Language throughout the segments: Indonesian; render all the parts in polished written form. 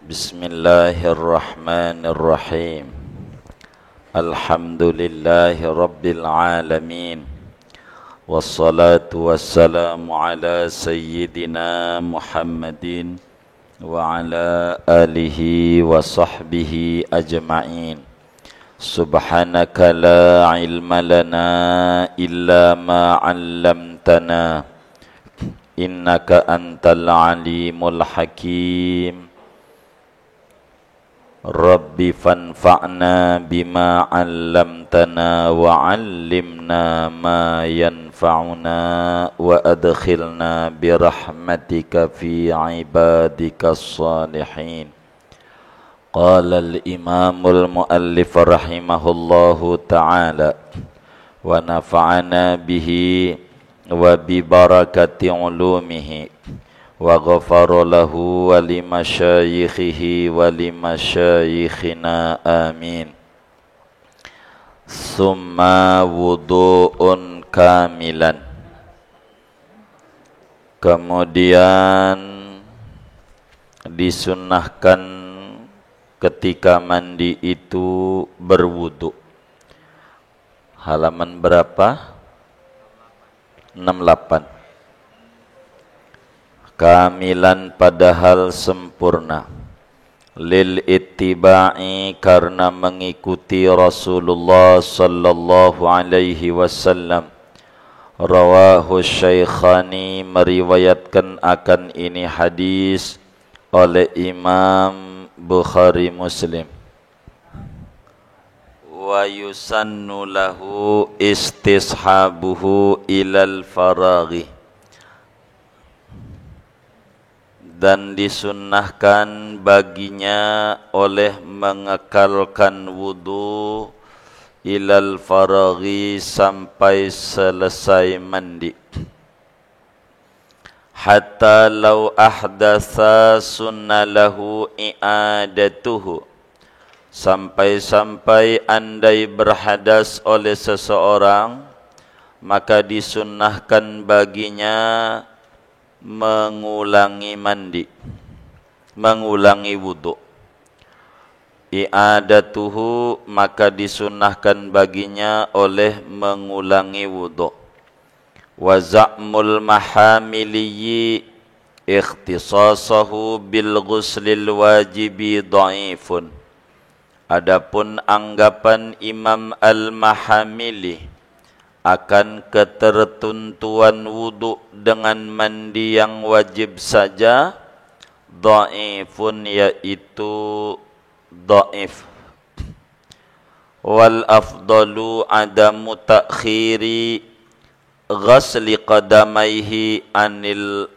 Bismillahirrahmanirrahim. Alhamdulillahi rabbil alamin. Wassalatu wassalamu ala sayyidina Muhammadin wa ala alihi wa sahbihi ajma'in. Subhanaka la ilma lana illa ma 'allamtana. Innaka antal alimul hakim. Rabbi fanfa'na bima 'allamtana wa 'allimna ma yanfa'una wa adkhilna birahmatika fi 'ibadikas salihin. Qala al-imamul muallif rahimahullahu ta'ala wa nafa'ana bihi wa bi barakati ulumihi wa ghafara lahu wa li masyayikhihi wa li masyayikhina amin. Summa wudu'un kamilan. Kemudian disunnahkan ketika mandi itu berwudu. Halaman berapa? 68. Kamilan padahal sempurna. Lil ittiba'i karena mengikuti Rasulullah sallallahu alaihi wasallam. Rawahu Syaikhani meriwayatkan akan ini hadis oleh Imam Bukhari Muslim. Wa yusannu lahu istishabuhu ilal faraghi, dan disunnahkan baginya oleh mengekalkan wudu ilal faraghi sampai selesai mandi. Hatta law ahdatha sunna lahu i'adatuhu, sampai-sampai andai berhadas oleh seseorang, maka disunnahkan baginya mengulangi mandi, mengulangi wudu. I'adatuhu, maka disunnahkan baginya oleh mengulangi wudu. Wa za'mul mahamiliyyi ikhtisasahu bil ghuslil wajibi dha'ifun. Adapun anggapan Imam Al-Mahamili akan ketertentuan wudu dengan mandi yang wajib saja, dhaifun, yaitu dhaif. Wal afdalu adamu ta'khiri ghasli qadamaihi anil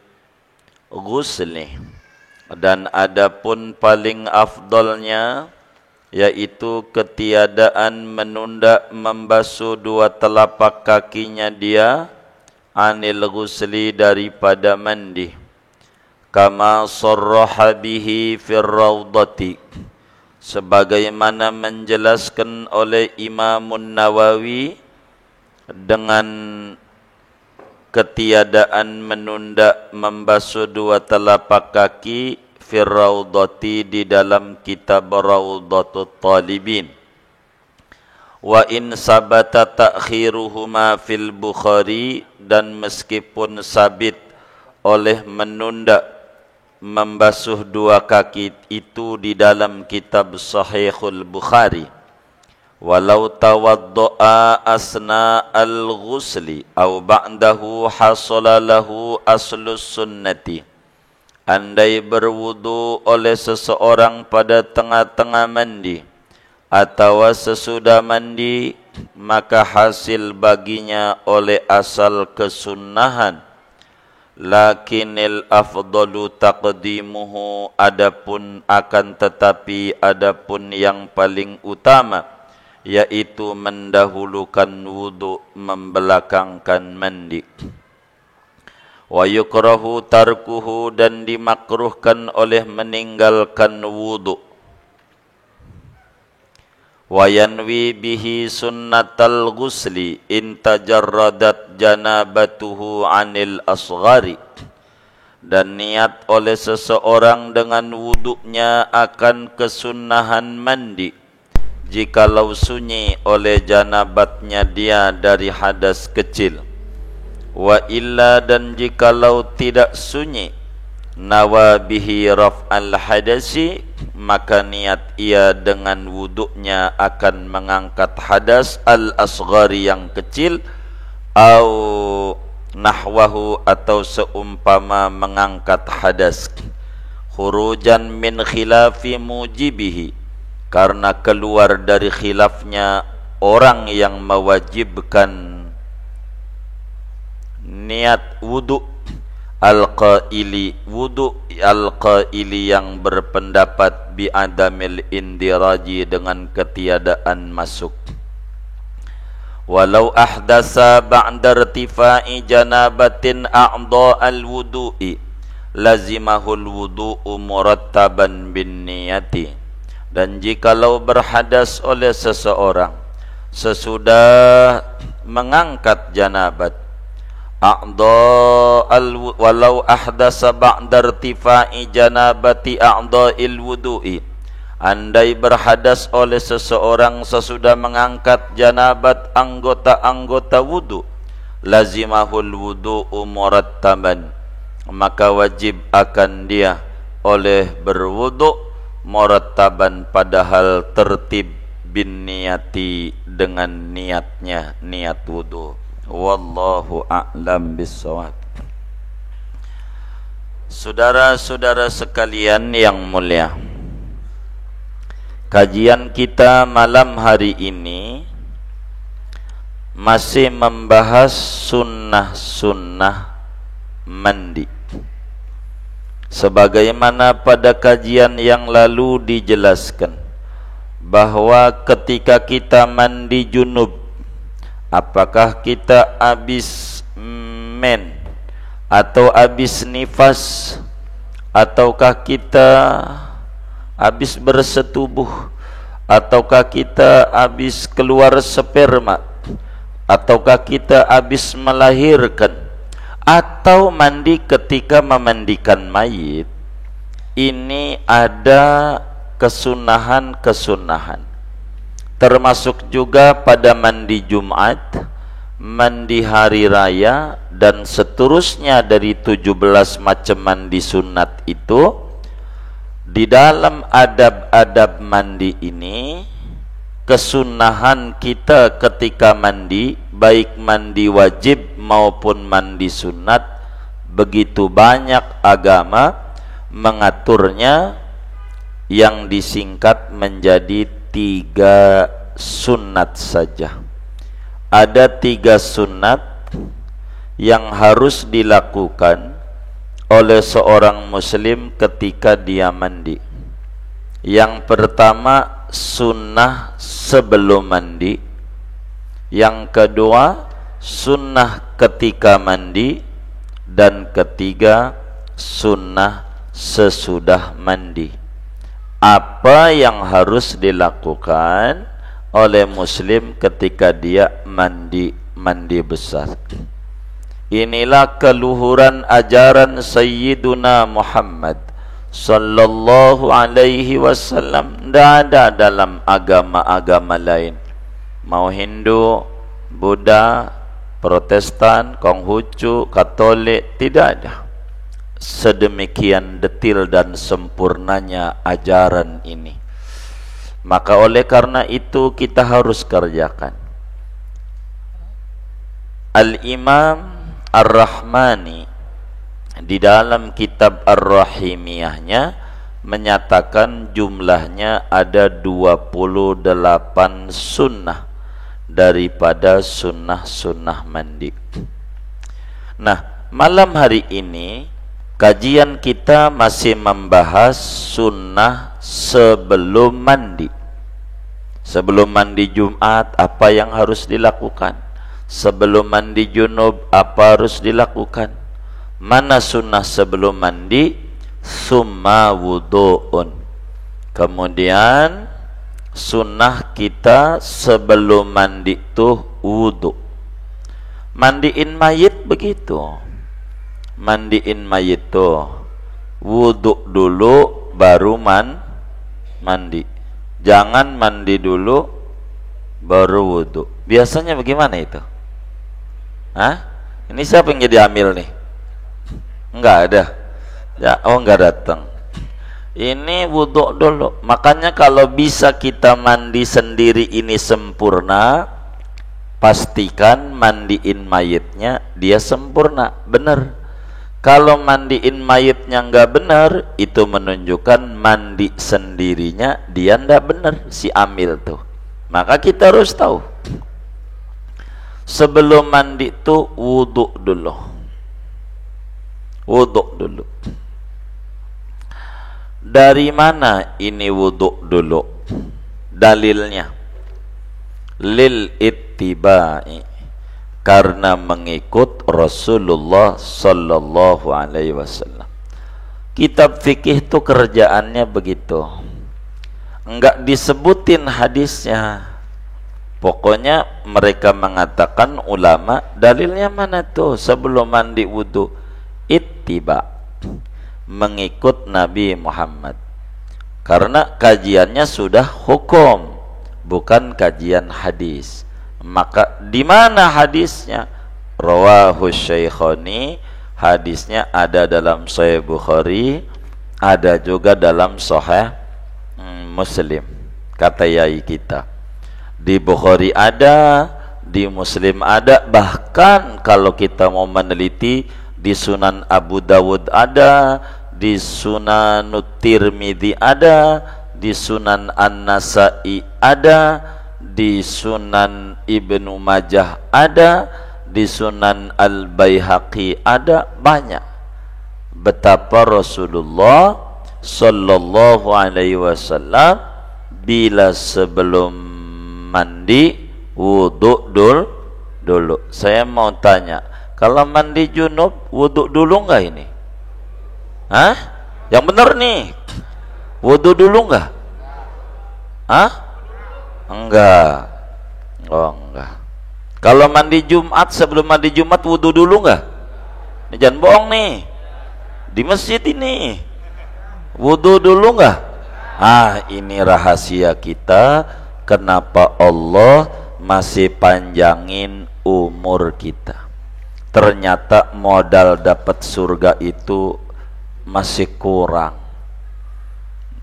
ghusli, dan adapun paling afdalnya yaitu ketiadaan menunda membasuh dua telapak kakinya dia anil ghusli, daripada mandi. Kama sarraha bihi fir raudhati, sebagaimana menjelaskan oleh Imamun Nawawi dengan ketiadaan menunda membasuh dua telapak kaki fir raudhati, di dalam kitab Raudhatut Talibin. Wa in sabata ta'khiruhuma fil Bukhari, dan meskipun sabit oleh menunda membasuh dua kaki itu di dalam kitab Sahihul Bukhari. Walau tawaddo'a asna al-ghusli au ba'dahu hasala lahu aslus sunnati, andai berwudu oleh seseorang pada tengah-tengah mandi atau sesudah mandi, maka hasil baginya oleh asal kesunnahan. Lakinil afdalu taqdimuhu, adapun akan tetapi adapun yang paling utama yaitu mendahulukan wudu, membelakangkan mandi. Wa yukrahu tarkuhu, dan dimakruhkan oleh meninggalkan wudu. Wa yanwi bihi sunnatal ghusli in tajarradat janabatuhu anil asghari, dan niat oleh seseorang dengan wuduknya akan kesunahan mandi jikalau sunyi oleh janabatnya dia dari hadas kecil. Wa illa, dan jikalau tidak sunyi, nawa bihi raf'al hadasi, maka niat ia dengan wuduknya akan mengangkat hadas al-asghari yang kecil, au nahwahu, atau seumpama mengangkat hadas, khurujan min khilafi mujibihi, karena keluar dari khilafnya orang yang mewajibkan niat wudu al-qaili, wudu al-qaili yang berpendapat bi adamil indiraji, dengan ketiadaan masuk. Walau ahdasa ba'da irtifa'i janabatin a'dha al-wudu'i lazimahul wudu'u murattaban bin niyati, dan jikalau berhadas oleh seseorang sesudah mengangkat janabat, walau ahdasa ba'da irtifa'i janabati a'dha'il wudu'i, andai berhadas oleh seseorang sesudah mengangkat janabat anggota-anggota wudu, lazimahul wudu'u murattaban, maka wajib akan dia oleh berwudu murattaban, padahal tertib bin niyati, dengan niatnya, niat wudu. Wallahu a'lam bissawab. Saudara-saudara sekalian yang mulia, kajian kita malam hari ini masih membahas sunnah-sunnah mandi. Sebagaimana pada kajian yang lalu dijelaskan bahwa ketika kita mandi junub, apakah kita habis men atau habis nifas, ataukah kita habis bersetubuh, ataukah kita habis keluar sperma, ataukah kita habis melahirkan, atau mandi ketika memandikan mayit. Ini ada kesunahan-kesunahan, termasuk juga pada mandi Jumat, mandi hari raya, dan seterusnya dari 17 macam mandi sunat itu. Di dalam adab-adab mandi ini, kesunahan kita ketika mandi, baik mandi wajib maupun mandi sunat, begitu banyak agama mengaturnya, yang disingkat menjadi 3 sunat saja. Ada 3 sunat yang harus dilakukan oleh seorang muslim ketika dia mandi. Yang pertama, sunnah sebelum mandi. Yang kedua, sunnah ketika mandi. Dan ketiga, sunnah sesudah mandi. Apa yang harus dilakukan oleh muslim ketika dia mandi besar? Inilah keluhuran ajaran Sayyiduna Muhammad sallallahu alaihi wasallam. Tidak ada dalam agama-agama lain, mau Hindu, Buddha, Protestan, Konghucu, Katolik, tidak ada sedemikian detil dan sempurnanya ajaran ini. Maka oleh karena itu kita harus kerjakan. Al-Imam Ar-Rahmani di dalam kitab Ar-Rahimiyahnya menyatakan jumlahnya ada 28 sunnah daripada sunnah-sunnah mandi. Nah, malam hari ini kajian kita masih membahas sunnah sebelum mandi. Sebelum mandi Jumat, apa yang harus dilakukan? Sebelum mandi junub, apa harus dilakukan? Mana sunnah sebelum mandi? Summa wudu'un. Kemudian sunnah kita sebelum mandi itu wudu. Mandiin mayit begitu. mandiin mayit tuh wudu dulu baru mandi. Jangan mandi dulu baru wudu. Biasanya bagaimana itu? Hah? Ini siapa yang jadi amil nih? Enggak ada. Ya, enggak datang. Ini wudu dulu. Makanya kalau bisa kita mandi sendiri ini sempurna, pastikan mandiin mayitnya dia sempurna, benar. Kalau mandiin mayitnya enggak benar, itu menunjukkan mandi sendirinya dia enggak benar, si amil tuh. Maka kita harus tahu sebelum mandi tuh wudu dulu. Wudu dulu. Dari mana ini wudu dulu? Dalilnya lil ittiba'i, karena mengikut Rasulullah sallallahu alaihi wasallam. Kitab fikih itu kerjaannya begitu. Enggak disebutin hadisnya. Pokoknya mereka mengatakan ulama, dalilnya mana tuh sebelum mandi wudu? Ittiba, mengikut Nabi Muhammad. Karena kajiannya sudah hukum, bukan kajian hadis. Maka di mana hadisnya? Rawahu Syaikhani, hadisnya ada dalam Sahih Bukhari, ada juga dalam Sahih Muslim. Kata yai kita, di Bukhari ada, di Muslim ada, bahkan kalau kita mau meneliti di Sunan Abu Dawud ada, di Sunan Tirmidzi ada, di Sunan An-Nasai ada, di Sunan Ibnu Majah ada, di Sunan Al-Baihaqi ada, banyak. Betapa Rasulullah sallallahu alaihi wasallam bila sebelum mandi wudu dulu. Saya mau tanya, kalau mandi junub wudu dulu enggak ini? Hah? Yang benar nih. Wudu dulu enggak? Hah? Enggak. Oh, enggak. Kalau mandi Jumat, sebelum mandi Jumat wudu dulu enggak? Ini jangan bohong nih. Di masjid ini. Wudu dulu enggak? Ah, ini rahasia kita kenapa Allah masih panjangin umur kita. Ternyata modal dapat surga itu masih kurang.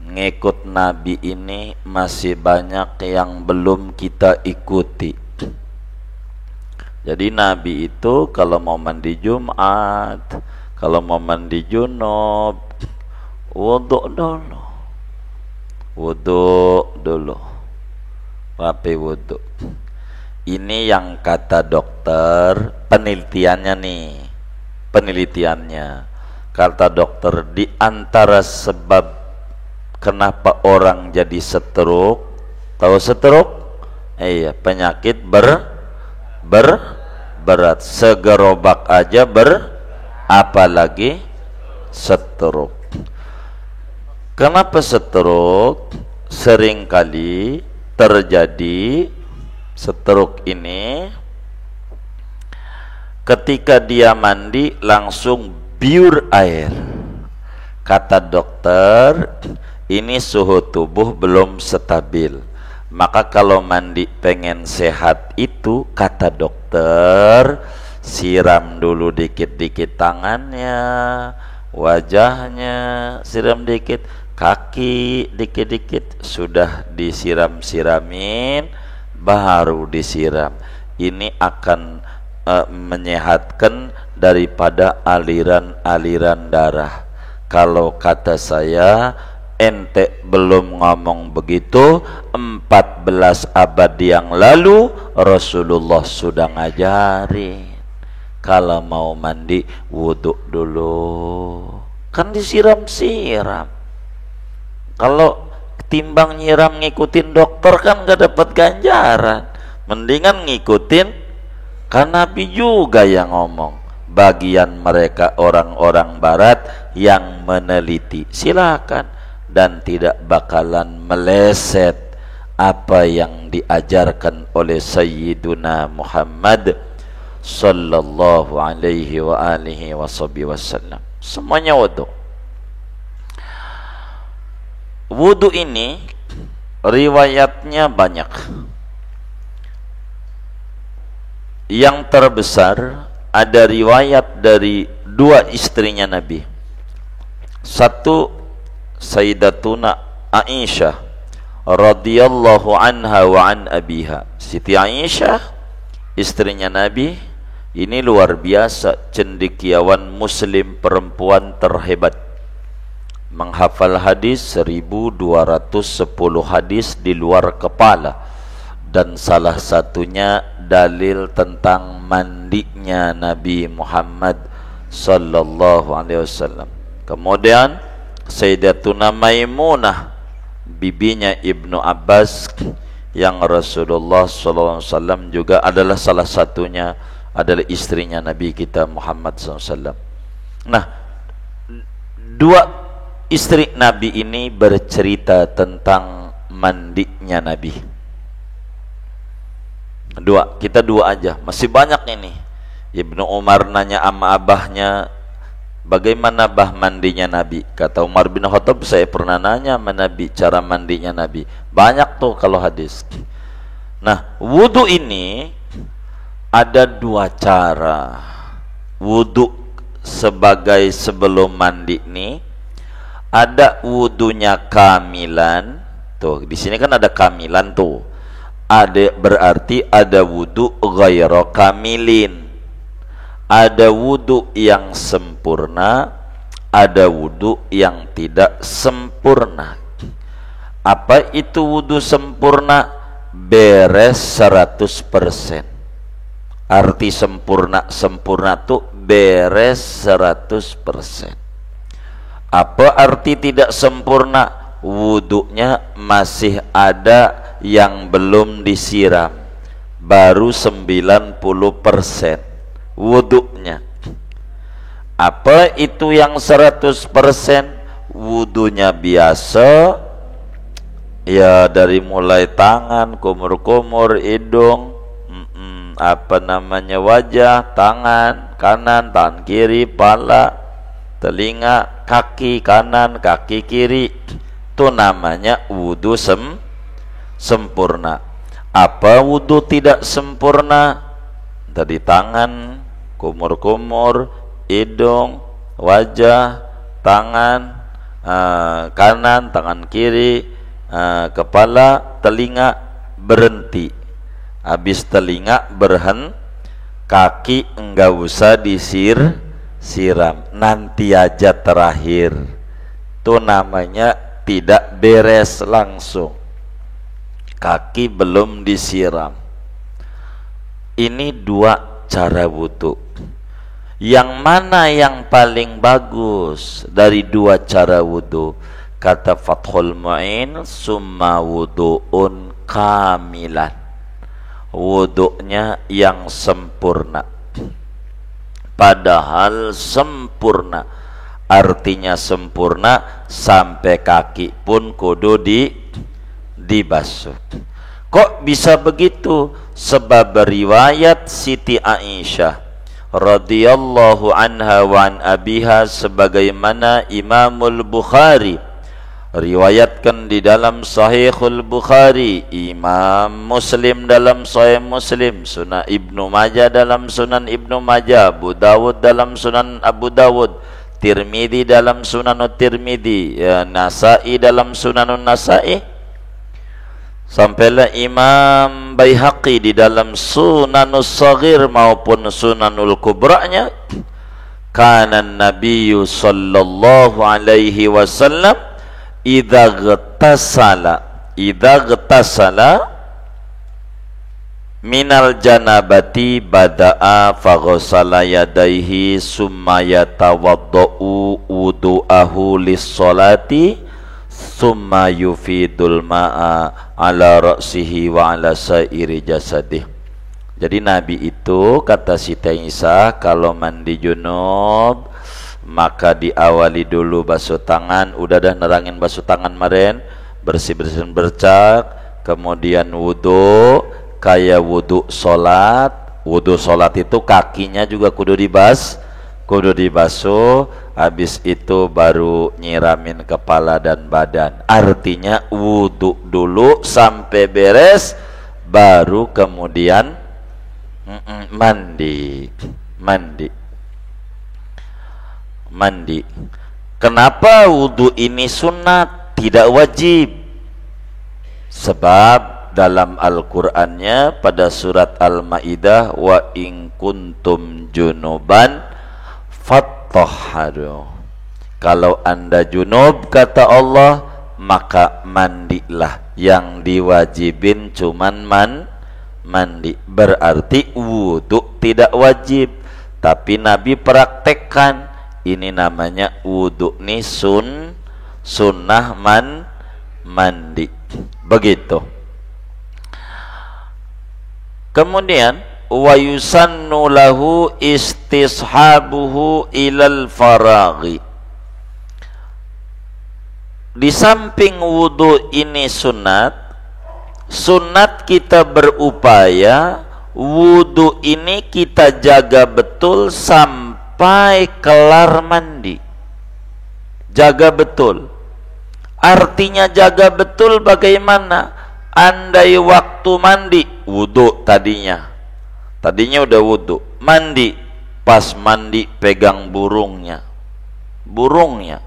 Ngikut Nabi ini masih banyak yang belum kita ikuti. Jadi Nabi itu kalau mau mandi Jumat, kalau mau mandi junub, wudu dulu. Wudu dulu. Wapi wudu. Ini yang kata dokter, penelitiannya nih. Penelitiannya. Kata dokter, di antara sebab kenapa orang jadi stroke, tahu stroke? Iya, penyakit berat. Segerobak aja apalagi stroke. Kenapa stroke? Seringkali terjadi stroke ini ketika dia mandi langsung biur air. Kata dokter, ini suhu tubuh belum stabil. Maka kalau mandi pengen sehat itu, kata dokter, siram dulu dikit-dikit tangannya, wajahnya, siram dikit, kaki dikit-dikit, sudah disiram-siramin, baru disiram. Ini akan menyehatkan daripada aliran-aliran darah. Kalau kata saya, ente belum ngomong begitu, 14 abad yang lalu Rasulullah sudah ngajarin kalau mau mandi wudu dulu, kan disiram-siram. Kalau timbang nyiram ngikutin dokter kan gak dapat ganjaran, mendingan ngikutin, kan Nabi juga yang ngomong. Bagian mereka orang-orang barat yang meneliti, silakan, dan tidak bakalan meleset apa yang diajarkan oleh Sayyiduna Muhammad sallallahu alaihi wa alihi wasallam. Semuanya wudu. Wudu ini riwayatnya banyak. Yang terbesar ada riwayat dari dua istrinya Nabi. Satu Sayyidatuna Aisyah radhiyallahu anha wa an abiha. Siti Aisyah, istrinya Nabi, ini luar biasa cendekiawan muslim, perempuan terhebat. Menghafal hadis 1210 hadis di luar kepala, dan salah satunya dalil tentang mandinya Nabi Muhammad sallallahu alaihi wasallam. Kemudian Sayyidatuna Maimunah, bibinya Ibnu Abbas, yang Rasulullah sallallahu alaihi wasallam juga adalah salah satunya, adalah istrinya Nabi kita Muhammad sallallahu alaihi wasallam. Nah, dua istri Nabi ini bercerita tentang mandinya Nabi. Kita dua aja, masih banyak ini. Ibnu Umar nanya sama abahnya, bagaimana bah mandinya Nabi? Kata Umar bin Khattab, saya pernah nanya sama Nabi cara mandinya Nabi. Banyak tuh kalau hadis. Nah, wudu ini ada dua cara. Wudu sebagai sebelum mandi ini, ada wudunya kamilan. Tuh, di sini kan ada kamilan tuh. Ada berarti ada wudu ghairu kamilin. Ada wudu yang sempurna, ada wudu yang tidak sempurna. Apa itu wudu sempurna? Beres 100%. Arti sempurna tuh beres 100%. Apa arti tidak sempurna? Wudunya masih ada yang belum disiram, baru 90% wudunya. Apa itu yang 100%? Wudunya biasa, ya dari mulai tangan, kumur-kumur, hidung, wajah, tangan kanan, tangan kiri, pala, telinga, kaki kanan, kaki kiri. Itu namanya wudu sempurna. Apa wudu tidak sempurna? Tadi tangan, kumur-kumur, hidung, wajah, tangan kanan, tangan kiri, kepala, telinga, berhenti. Habis telinga berhenti, kaki enggak usah siram, nanti aja terakhir. Itu namanya tidak beres langsung, kaki belum disiram. Ini dua cara wudu. Yang mana yang paling bagus dari dua cara wudu? Kata Fathul Mu'in, summa wudu'un kamilan. Wudunya yang sempurna. Padahal sempurna, artinya sempurna sampai kaki pun kudu dibasuh. Kok bisa begitu? Sebab riwayat Siti Aisyah radhiyallahu anha wa an abiha, sebagaimana Imamul Bukhari riwayatkan di dalam Sahihul Bukhari, Imam Muslim dalam Sahih Muslim, Sunan Ibnu Majah dalam Sunan Ibnu Majah, Abu Dawud dalam Sunan Abu Dawud, Tirmidzi dalam Sunanut Tirmidzi, ya, Nasa'i dalam Sunanun Nasa'i, sampailah Imam Baihaqi di dalam Sunanus Saghir maupun Sunanul Kubra'nya. Kana Nabiyyu sallallahu alaihi wasallam idza ghtasala minal janabati bada'a faghsala yadayhi summa yatawaddau wudu'ahu lis-sholati summa yufidul ma'a ala ra'sihi wa ala sairi jasadih. Jadi Nabi itu, kata Siti Aisyah, kalau mandi junub maka diawali dulu basuh tangan. Udah dah nerangin basuh tangan kemarin, bersih-bersihin bercak, kemudian wudu kayak wudu sholat, Wudu sholat itu kakinya juga kudu dibasuh, habis itu baru nyiramin kepala dan badan. Artinya wudu dulu sampai beres, baru kemudian mandi. Kenapa wudu ini sunat, tidak wajib? Sebab dalam Al-Qur'annya pada surat Al-Maidah, wa in kuntum junuban fattahharu. Kalau Anda junub, kata Allah, maka mandilah. Yang diwajibin cuman mandi. Berarti wudu tidak wajib, tapi Nabi praktekkan. Ini namanya wudu nih sunnah mandi. Begitu. Kemudian wa yusannu lahu istishabuhu ilal faraghi. Di samping wudu ini sunat kita berupaya wudu ini kita jaga betul sampai kelar mandi. Jaga betul. Artinya jaga betul bagaimana? Andai waktu mandi, wudu tadinya udah wudu, mandi, pas mandi pegang burungnya, murai,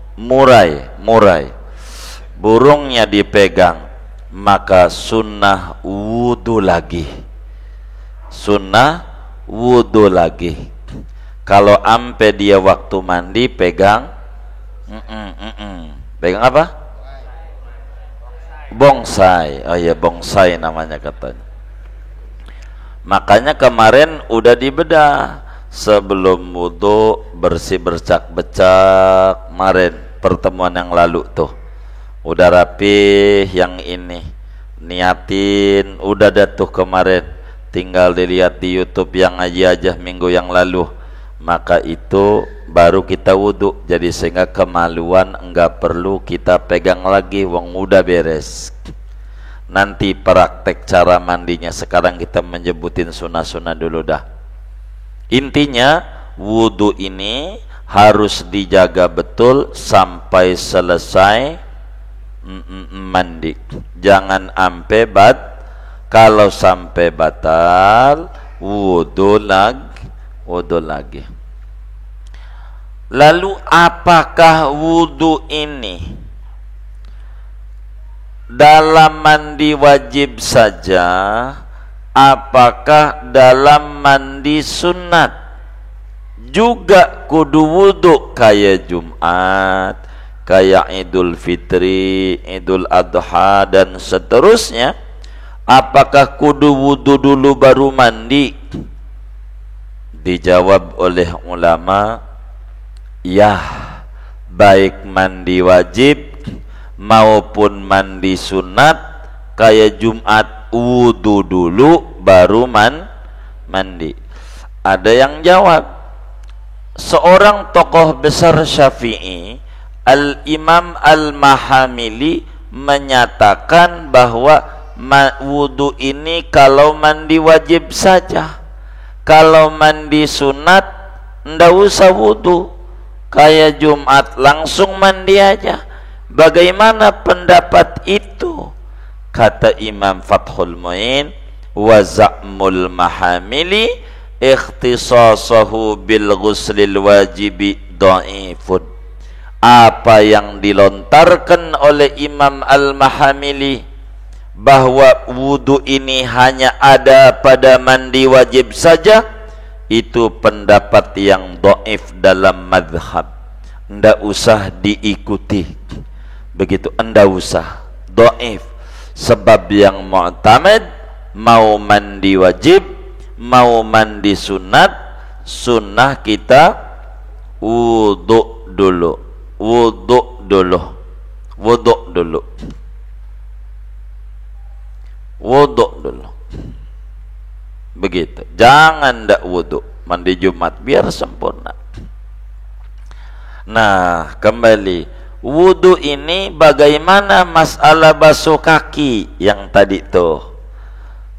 burungnya dipegang, maka sunnah wudu lagi. Kalau ampe dia waktu mandi pegang, pegang apa? Bongsai. Oh ya, bongsai namanya katanya. Makanya kemarin udah dibedah sebelum wudu, bersih bercak-becak. Kemarin pertemuan yang lalu tuh udah rapih, yang ini niatin udah datuh kemarin, tinggal dilihat di YouTube yang ngaji aja minggu yang lalu. Maka itu baru kita wudu, jadi sehingga kemaluan enggak perlu kita pegang lagi, wong udah beres. Nanti praktek cara mandinya, sekarang kita menyebutin sunnah-sunnah dulu dah. Intinya wudu ini harus dijaga betul sampai selesai mandi. Jangan ampe kalau sampai batal wudu lagi. Lalu apakah wudu ini dalam mandi wajib saja, apakah dalam mandi sunat juga kudu wudu, kayak Jumat, kayak Idul Fitri, Idul Adha dan seterusnya? Apakah kudu wudu dulu baru mandi? Dijawab oleh ulama, ya, baik mandi wajib maupun mandi sunat kayak Jumat, wudu dulu baru mandi. Ada yang jawab, seorang tokoh besar Syafi'i, Al-Imam Al-Mahamili, menyatakan bahwa wudu ini kalau mandi wajib saja. Kalau mandi sunat ndak usah wudu, kayak Jumat langsung mandi aja. Bagaimana pendapat itu? Kata Imam Fathul Mu'in, wa za'mul mahamili ikhtisasahu bil ghuslil wajibi dha'ifun. Apa yang dilontarkan oleh Imam Al-Mahamili bahwa wudu ini hanya ada pada mandi wajib saja, itu pendapat yang dhaif dalam madhab, ndak usah diikuti. Begitu, ndak usah, dhaif. Sebab yang mu'tamad, mau mandi wajib mau mandi sunat, sunnah kita wudu dulu. Begitu, jangan ndak wudu, mandi Jumat biar sempurna. Nah, kembali wudu ini bagaimana masalah basuh kaki yang tadi tuh?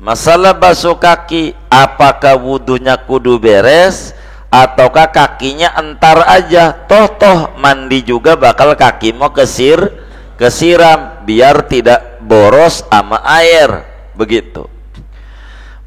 Masalah basuh kaki, apakah wudunya kudu beres ataukah kakinya entar aja? Toh mandi juga bakal kaki mau kesiram biar tidak boros sama air, begitu.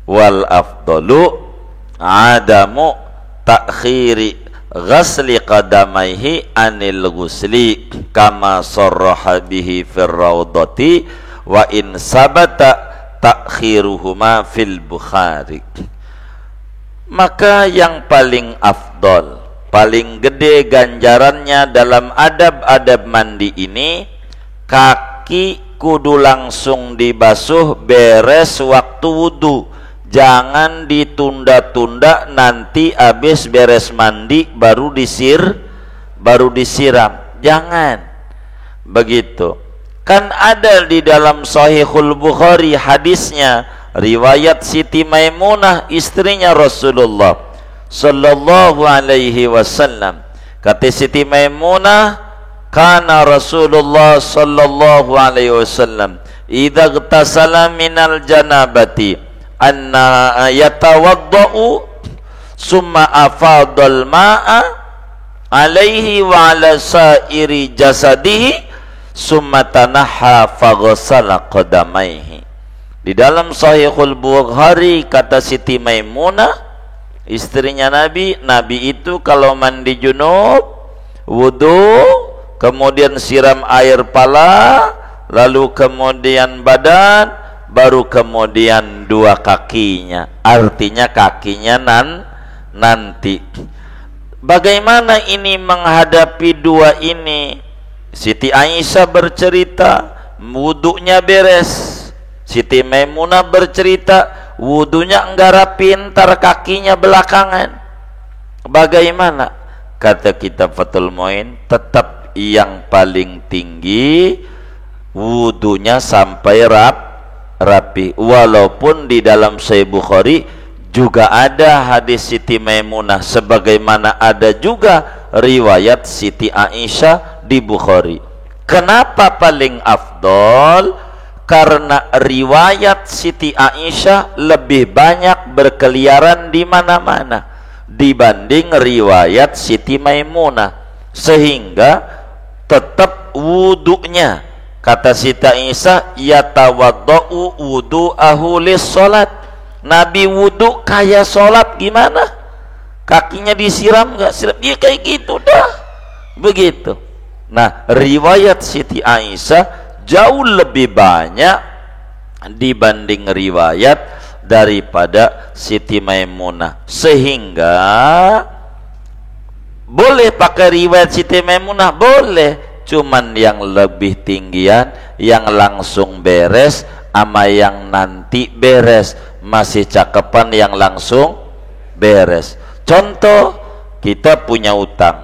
Wal afdalu adamu takhiri ghasli qadamaihi anil ghusli kama sarraha bihi fir raudhati wa in sabata takhiruhuma fil Bukhari. Maka yang paling afdol, paling gede ganjarannya dalam adab-adab mandi ini, kaki kudu langsung dibasuh beres waktu wudu. Jangan ditunda-tunda nanti habis beres mandi baru disiram. Jangan begitu. Kan ada di dalam Sahihul Bukhari hadisnya, riwayat Siti Maimunah istrinya Rasulullah sallallahu alaihi wasallam. Kata Siti Maimunah, kana Rasulullah sallallahu alaihi wasallam idza ightasala minal janabati anna yatawaddau summa afadal ma'a alaihi wa ala sairi jasadihi summa tanaha faghsala qadamaihi. Di dalam Sahihul Bukhari kata Siti Maimunah istrinya Nabi itu kalau mandi junub, wudu, kemudian siram air pala, lalu kemudian badan, baru kemudian dua kakinya. Artinya kakinya nanti. Bagaimana ini menghadapi dua ini? Siti Aisyah bercerita wudunya beres, Siti Maimunah bercerita wudunya enggak rapi, ntar kakinya belakangan. Bagaimana? Kata kitab Fathul Muin, tetap yang paling tinggi wudunya sampai rapi. Walaupun di dalam Sahih Bukhari juga ada hadis Siti Maimunah, sebagaimana ada juga riwayat Siti Aisyah di Bukhari. Kenapa paling afdol? Karena riwayat Siti Aisyah lebih banyak berkeliaran di mana-mana dibanding riwayat Siti Maimunah, sehingga tetap wudunya, kata Siti Aisyah, yatawaddau wudu'ahu lis-salat. Nabi wudu kayak salat gimana? Kakinya disiram enggak? Siram dia kayak gitu dah. Begitu. Nah, riwayat Siti Aisyah jauh lebih banyak dibanding riwayat daripada Siti Maimunah, sehingga boleh pakai riwayat Siti Maimunah, boleh, cuman yang lebih tinggian yang langsung beres sama yang nanti beres. Masih cakepan yang langsung beres. Contoh, kita punya utang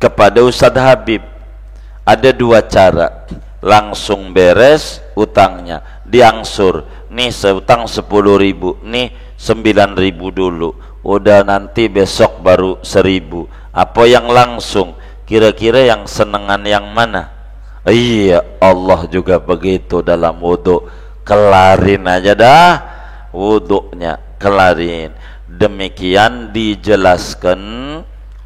kepada Ustadz Habib, ada dua cara: langsung beres utangnya, diangsur, nih seutang 10.000, nih 9.000 dulu, udah nanti besok baru 1.000. Apa yang langsung? Kira-kira yang senengan yang mana? Iya, Allah juga begitu dalam wudu, kelarin aja dah wudunya, kelarin. Demikian dijelaskan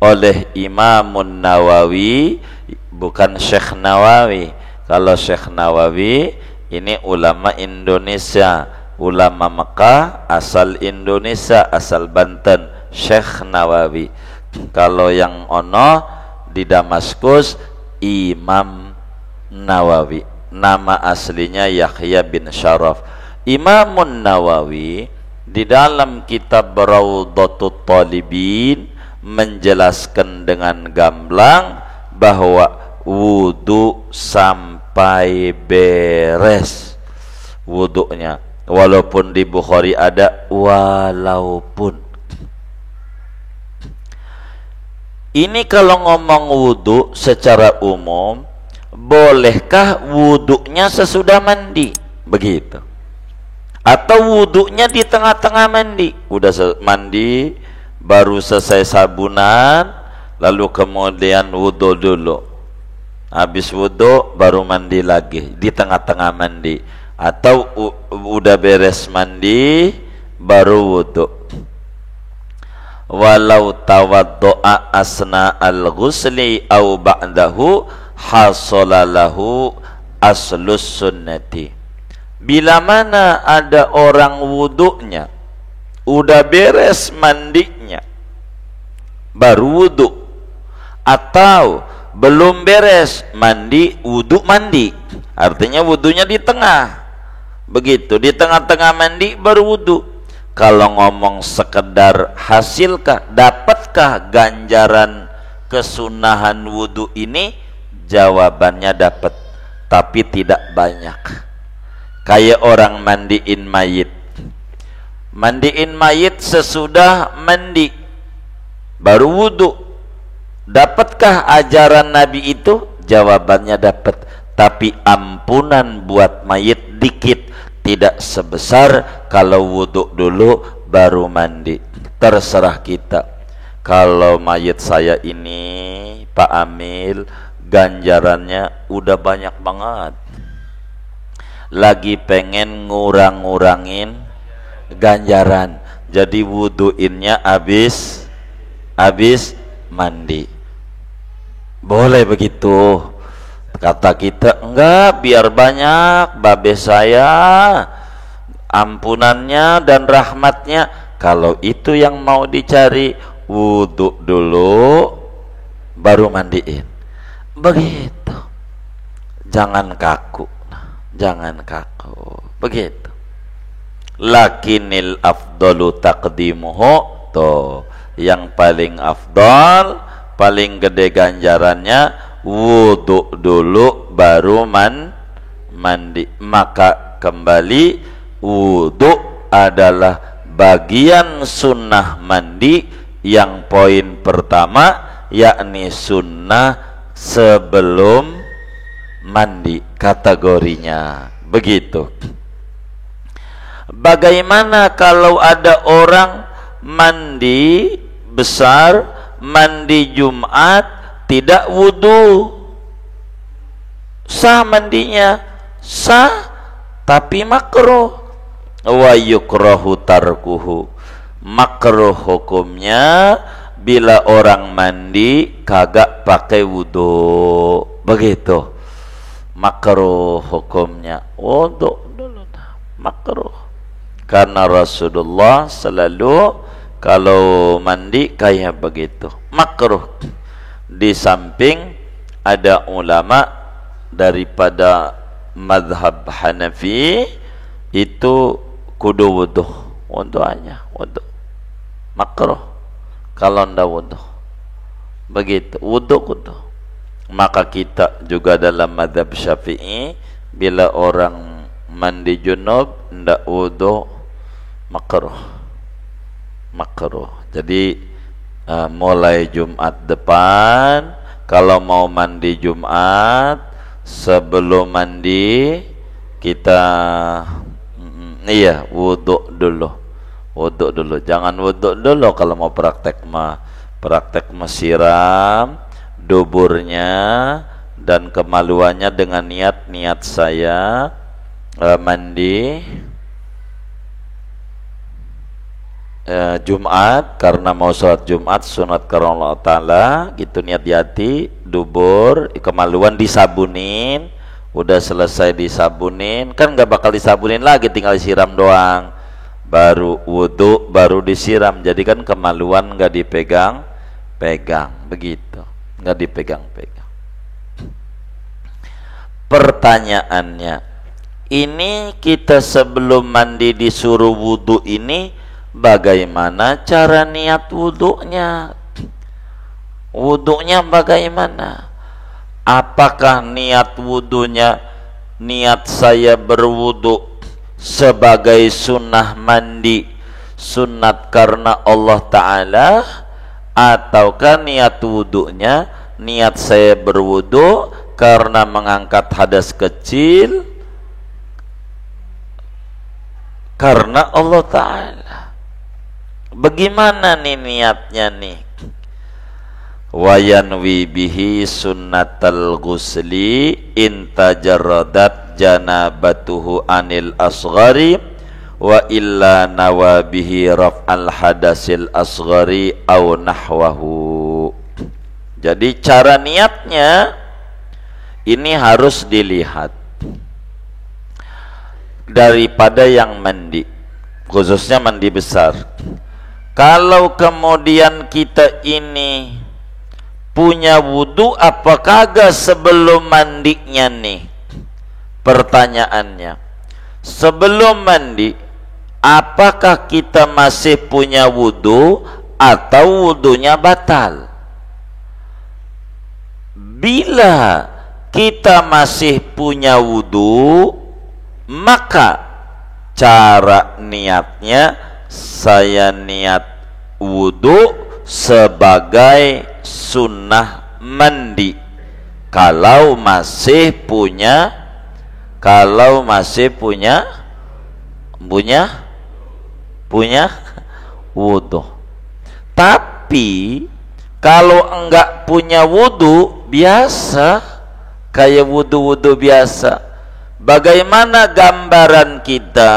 oleh Imamun Nawawi, bukan Syekh Nawawi. Kalau Syekh Nawawi ini ulama Indonesia, ulama Mekah asal Indonesia, asal Banten, Syekh Nawawi. Kalau yang ono di Damaskus, Imam Nawawi, nama aslinya Yahya bin Syaraf. Imamun Nawawi di dalam kitab Raudhatut Talibin menjelaskan dengan gamblang bahwa wudu sampai beres wudunya, walaupun di Bukhari ada walaupun. Ini kalau ngomong wudu secara umum, bolehkah wudunya sesudah mandi? Begitu. Atau wudunya di tengah-tengah mandi, udah mandi baru selesai sabunan, lalu kemudian wudu dulu, habis wudu baru mandi lagi di tengah-tengah mandi. atau udah beres mandi baru wudu. Walau tawaddo'a asna al-ghusli au ba'dahu hasolalahu aslus sunnati. Bila mana ada orang wudunya udah beres mandinya baru wudu, atau belum beres mandi wudu mandi, artinya wudunya di tengah, begitu di tengah-tengah mandi baru wudu. Kalau ngomong sekedar hasilkah, dapatkah ganjaran kesunahan wudu ini? Jawabannya dapat, tapi tidak banyak. Kayak orang mandiin mayit. Mandiin mayit sesudah mandi baru wudu. Dapatkah ajaran Nabi itu? Jawabannya dapat, tapi ampunan buat mayit dikit, tidak sebesar kalau wudu dulu baru mandi. Terserah kita. Kalau mayit saya ini Pak Amil ganjarannya udah banyak banget, lagi pengen ngurang-ngurangin ganjaran, jadi wuduinnya habis mandi. Boleh begitu? Kata kita, enggak, biar banyak babe saya ampunannya dan rahmatnya. Kalau itu yang mau dicari, wudu dulu baru mandiin, begitu. Jangan kaku, begitu. Lakinil afdalu taqdimuhu, tuh yang paling afdal, paling gede ganjarannya wudu dulu baru mandi. Maka kembali, wudu adalah bagian sunnah mandi yang poin pertama, yakni sunnah sebelum mandi kategorinya, begitu. Bagaimana kalau ada orang mandi besar, mandi Jumat, tidak wudu? Sah mandinya, sah, tapi makruh. Wa yukrahu tarkuhu, makruh hukumnya bila orang mandi kagak pakai wudu, begitu. Makruh hukumnya, wudu dulu, makruh. Karena Rasulullah selalu kalau mandi kayak begitu, makruh. Di samping ada ulama daripada madhab Hanafi itu kudu wudu, wuduannya wudu, makruh kalau ndak wudu, begitu, wudu kudu. Maka kita juga dalam madhab Syafi'i, bila orang mandi junub ndak wudu, makruh. Jadi mulai Jumat depan, kalau mau mandi Jumat, sebelum mandi kita wudu dulu. Jangan wudu dulu kalau mau praktek mah siram duburnya dan kemaluannya dengan niat saya mandi Jumat karena mau sholat Jumat sunat karena Allah Ta'ala, gitu, niat di hati, dubur, kemaluan disabunin, udah selesai disabunin, kan nggak bakal disabunin lagi, tinggal disiram doang, baru wudu, baru disiram. Jadi kan kemaluan nggak dipegang-pegang, begitu, nggak dipegang-pegang. Pertanyaannya, ini kita sebelum mandi disuruh wudu ini, bagaimana cara niat wudunya? Wudunya bagaimana? Apakah niat wudunya, niat saya berwudu sebagai sunnah mandi, sunat karena Allah Ta'ala, ataukah niat wudunya, niat saya berwudu karena mengangkat hadas kecil karena Allah Ta'ala? Bagaimana nih niatnya nih? Wa yanwi bihi sunnatal ghusli in tajarradat janabatuhu anil asghari wa illa nawabihi raf'al hadasil asghari au nahwahu. Jadi cara niatnya ini harus dilihat daripada yang mandi, khususnya mandi besar. Kalau kemudian kita ini punya wudu apa kagak sebelum mandinya nih? Pertanyaannya, sebelum mandi apakah kita masih punya wudu atau wudunya batal? Bila kita masih punya wudu, maka cara niatnya saya niat wudu sebagai sunnah mandi. Kalau masih punya wudu. Tapi kalau enggak punya wudu biasa, kayak wudu biasa, bagaimana gambaran kita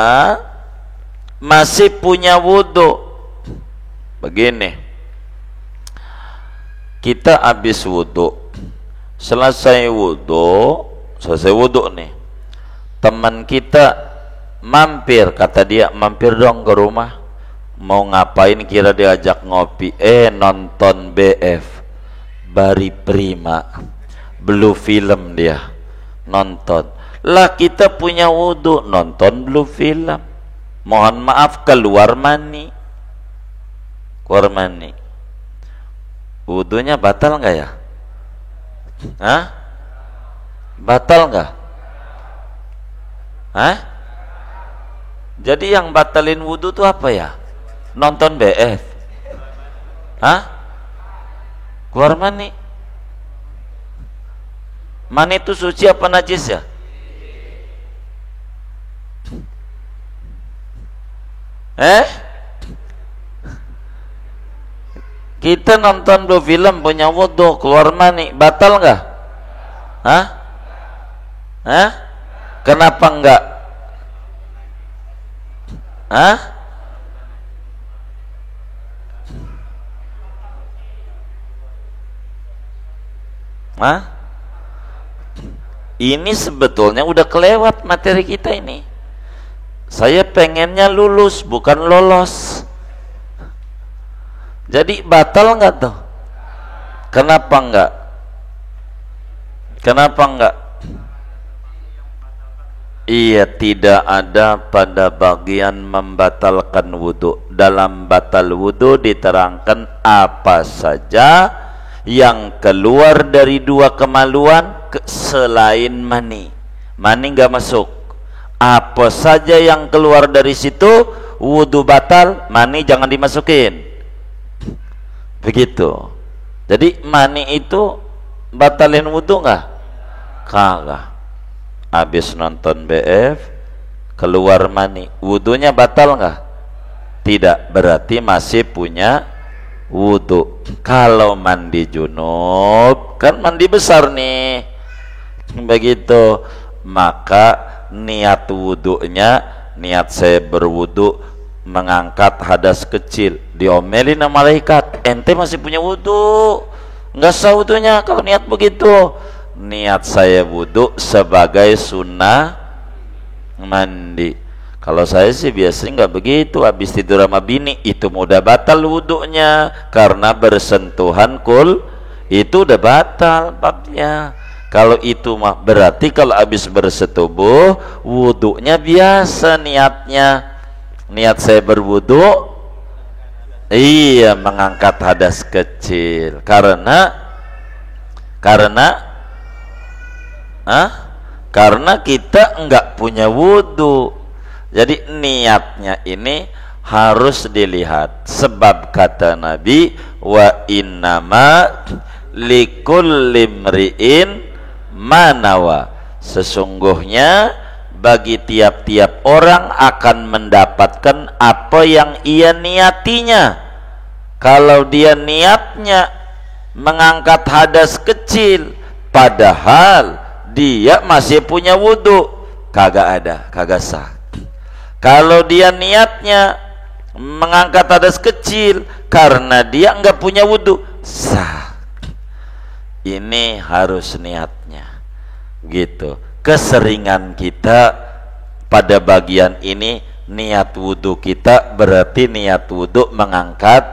masih punya wudu? Begini, kita habis wudu, selesai wudu nih, teman kita mampir, kata dia, mampir dong ke rumah. Mau ngapain kira diajak ngopi? Nonton BF Bari Prima, Blue Film dia nonton. Lah kita punya wudu, nonton Blue Film, mohon maaf keluar mani. Wudunya batal nggak ya? Hah? Batal nggak? Hah? Jadi yang batalin wudu tuh apa ya? Nonton BF? Hah? Keluar mani? Mani itu suci apa najis ya? Kita nonton dua film punya wudu, keluar mani, batal nggak? Hah? Kenapa enggak? Ini sebetulnya udah kelewat materi kita ini. Saya pengennya lulus, bukan lolos. Jadi batal nggak tuh? Kenapa enggak? Iya, tidak ada pada bagian membatalkan wudu. Dalam batal wudu diterangkan apa saja yang keluar dari dua kemaluan selain mani. Mani nggak masuk. Apa saja yang keluar dari situ wudu batal, mani jangan dimasukin. Begitu. Jadi mani itu batalin wudu nggak? Kagak. Habis nonton BF keluar mani, wudunya batal nggak? Tidak, berarti masih punya wudu. Kalau mandi junub, kan mandi besar nih, begitu, maka niat wudunya, niat saya berwudu mengangkat hadas kecil, diomelin sama malaikat, ente masih punya wudu, nggak sah wudunya kalau niat begitu. Niat saya wudu sebagai sunnah mandi. Kalau saya sih biasanya nggak begitu, habis tidur sama bini itu udah batal wudunya karena bersentuhan kul, itu udah batal babnya. Kalau itu mah berarti kalau habis bersetubuh wudunya biasa niatnya. Niat saya berwudu, iya, mengangkat hadas kecil karena kita enggak punya wudu. Jadi niatnya ini harus dilihat, sebab kata Nabi, wa innama likulli imri'in manawa, sesungguhnya bagi tiap-tiap orang akan mendapatkan apa yang ia niatinya. Kalau dia niatnya mengangkat hadas kecil padahal dia masih punya wudu, kagak sah. Kalau dia niatnya mengangkat hadas kecil karena dia enggak punya wudu, sah. Ini harus niatnya gitu. Keseringan kita pada bagian ini, niat wudu kita berarti niat wudu mengangkat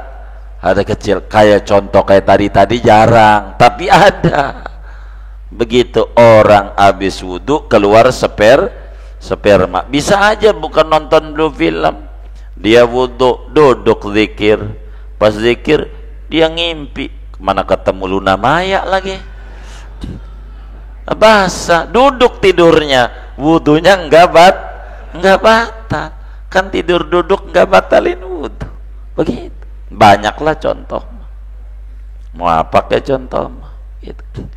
hadas kecil. Kayak contoh kayak tadi jarang, tapi ada. Begitu orang habis wudu keluar sperma, bisa aja bukan nonton dulu film, dia wudu duduk zikir, pas zikir dia ngimpi, mana ketemu Luna Maya lagi, basah, duduk tidurnya, wudunya enggak batal, kan tidur duduk enggak batalin wudu. Begitu banyaklah contoh, mau apa kayak contoh gitu.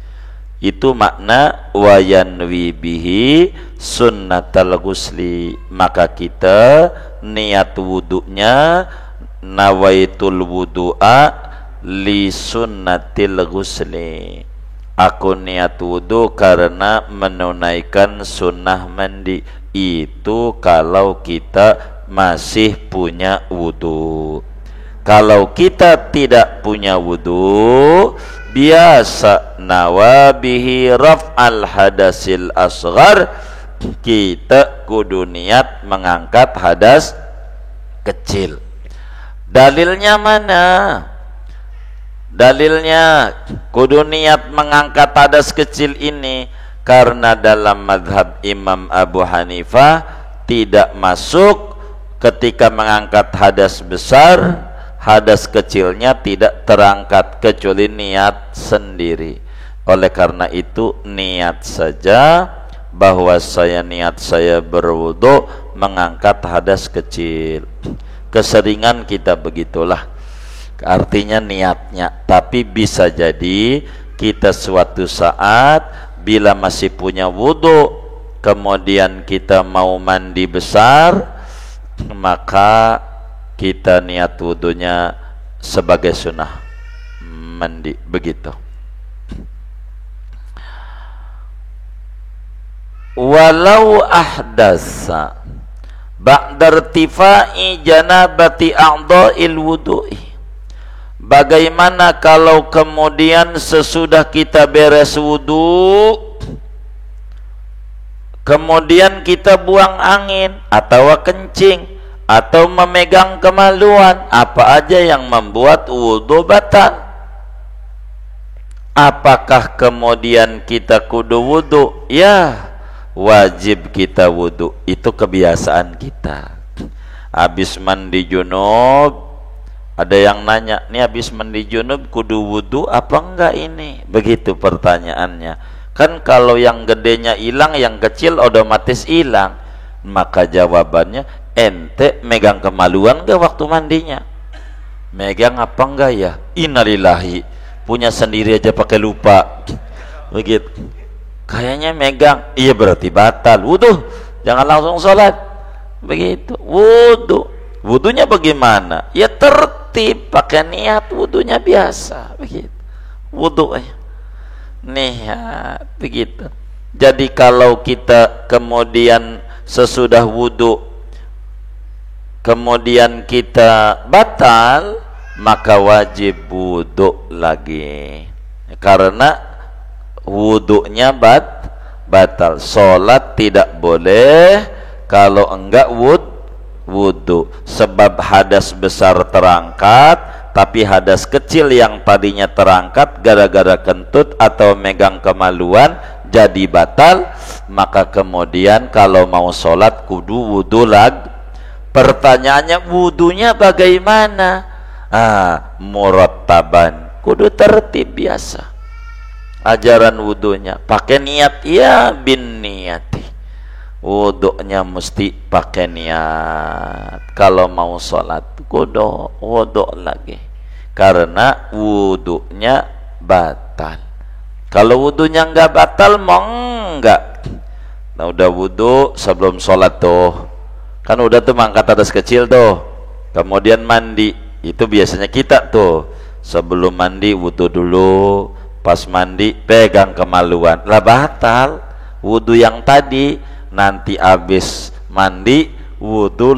Itu makna wayanwi bihi sunnatal ghusli, maka kita niat wudunya nawaitul wudu'a li sunnatil ghusli, aku niat wudu karena menunaikan sunnah mandi. Itu kalau kita masih punya wudu. Kalau kita tidak punya wudu, biasa nawabihi raf'al hadasil asghar, kita kudu niat mengangkat hadas kecil. Dalilnya mana? Dalilnya kudu niat mengangkat hadas kecil ini karena dalam mazhab Imam Abu Hanifah tidak masuk ketika mengangkat hadas besar, hadas kecilnya tidak terangkat kecuali niat sendiri. Oleh karena itu niat saja bahwa niat saya berwudu mengangkat hadas kecil. Keseringan kita begitulah, artinya niatnya. Tapi bisa jadi kita suatu saat bila masih punya wudu, kemudian kita mau mandi besar, maka kita niat wudunya sebagai sunnah mandi, begitu. Walau ahdasa ba'da irtifai janabati a'dha'il wudu'i, bagaimana kalau kemudian sesudah kita beres wudu, kemudian kita buang angin atau kencing atau memegang kemaluan, apa aja yang membuat wudu batal? Apakah kemudian kita kudu wudu? Ya, wajib kita wudu. Itu kebiasaan kita. Habis mandi junub, ada yang nanya, nih habis mandi junub kudu wudu apa enggak ini? Begitu pertanyaannya. Kan kalau yang gedenya hilang, yang kecil otomatis hilang. Maka jawabannya, ente megang kemaluan gak waktu mandinya? Megang apa enggak ya? Innalillahi, punya sendiri aja pakai lupa. Begitu. Kayaknya megang, iya berarti batal wudu, jangan langsung sholat. Begitu. Wudu, wudunya bagaimana? Ya tertib, pakai niat wudunya biasa. Begitu. Wudu niat, begitu. Jadi kalau kita kemudian sesudah wudu kemudian kita batal, maka wajib wudu lagi, karena wudunya batal. Sholat tidak boleh kalau enggak wudu, sebab hadas besar terangkat, tapi hadas kecil yang tadinya terangkat gara-gara kentut atau megang kemaluan jadi batal. Maka kemudian kalau mau sholat kudu wudu lagi. Pertanyaannya, wudunya bagaimana? Murattaban, kudu tertib biasa. Ajaran wudunya pakai niat, ya bin niyati. Wudunya mesti pakai niat. Kalau mau sholat kudu wudu lagi, karena wudunya batal. Kalau wudunya enggak batal, mau enggak? Nah, udah wudu sebelum sholat tuh, kan udah tuh mengangkat hadas kecil tuh, kemudian mandi. Itu biasanya kita tuh sebelum mandi wudu dulu, pas mandi pegang kemaluan, lah batal wudu yang tadi. nanti habis mandi wudu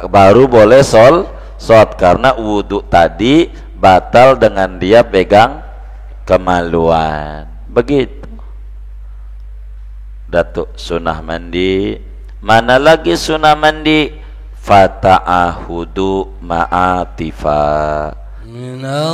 baru boleh sholat karena wudu tadi batal dengan dia pegang kemaluan. Begitu. Datuk sunnah mandi. Mana lagi sunnah mandi? Fata'ahudu ma'atifa. Minallah.